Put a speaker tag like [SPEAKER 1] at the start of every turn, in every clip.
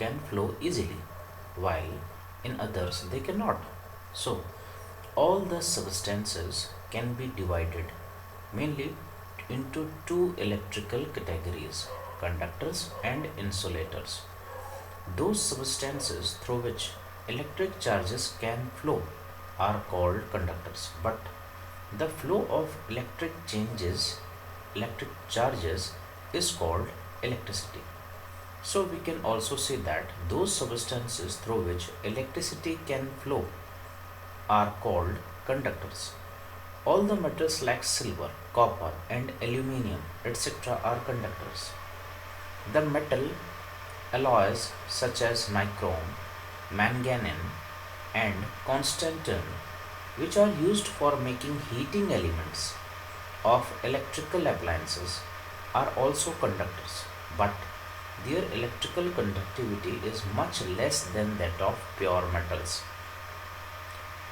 [SPEAKER 1] can flow easily, while in others they cannot. So, all the substances can be divided mainly into two electrical categories: conductors and insulators. Those substances through which electric charges can flow are called conductors, but the flow of electric charges is called electricity. So we can also say that those substances through which electricity can flow are called conductors. All the metals like silver, copper, and aluminium, etc., are conductors. The metal alloys such as nichrome, manganese, and constantan, which are used for making heating elements of electrical appliances, are also conductors, but their electrical conductivity is much less than that of pure metals.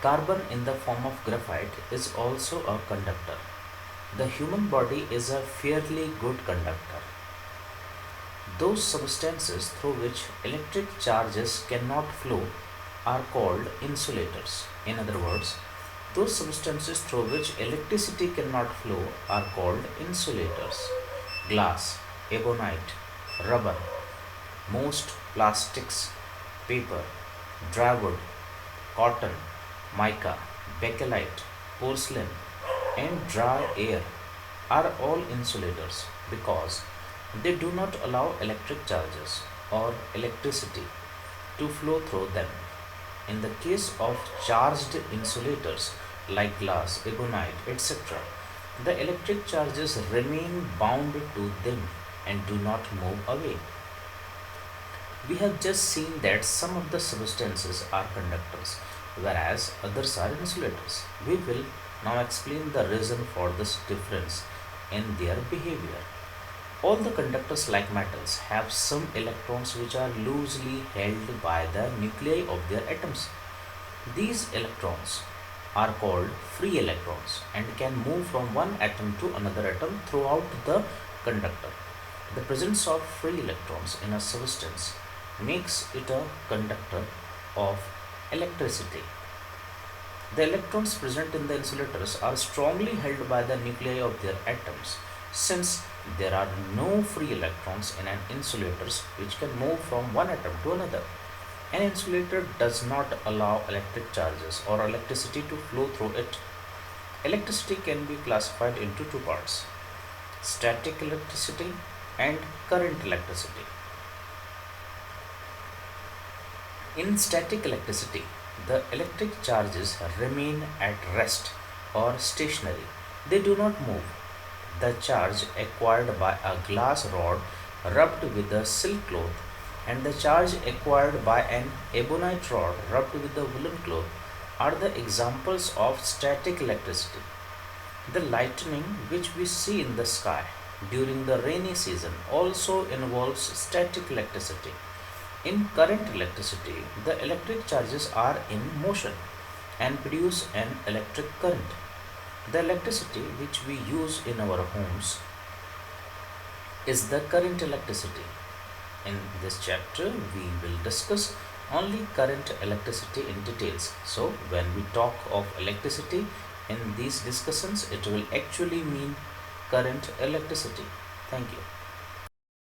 [SPEAKER 1] Carbon in the form of graphite is also a conductor. The human body is a fairly good conductor. Those substances through which electric charges cannot flow are called insulators. In other words, those substances through which electricity cannot flow are called insulators. Glass, ebonite, rubber, most plastics, paper, dry wood, cotton, mica, bakelite, porcelain, and dry air are all insulators because they do not allow electric charges or electricity to flow through them. In the case of charged insulators like glass, ebonite, etc., the electric charges remain bound to them and do not move away. We have just seen that some of the substances are conductors, whereas others are insulators. We will now explain the reason for this difference in their behavior. All the conductors, like metals, have some electrons which are loosely held by the nuclei of their atoms. These electrons are called free electrons and can move from one atom to another atom throughout the conductor. The presence of free electrons in a substance makes it a conductor of electricity. The electrons present in the insulators are strongly held by the nuclei of their atoms. Since there are no free electrons in an insulator which can move from one atom to another, an insulator does not allow electric charges or electricity to flow through it. Electricity can be classified into two parts: static electricity and current electricity. In static electricity, the electric charges remain at rest or stationary. They do not move. The charge acquired by a glass rod rubbed with a silk cloth and the charge acquired by an ebonite rod rubbed with a woolen cloth are the examples of static electricity. The lightning which we see in the sky during the rainy season also involves static electricity. In current electricity, the electric charges are in motion and produce an electric current. The electricity which we use in our homes is the current electricity. In this chapter, we will discuss only current electricity in details. So, when we talk of electricity in these discussions, it will actually mean current electricity. Thank you.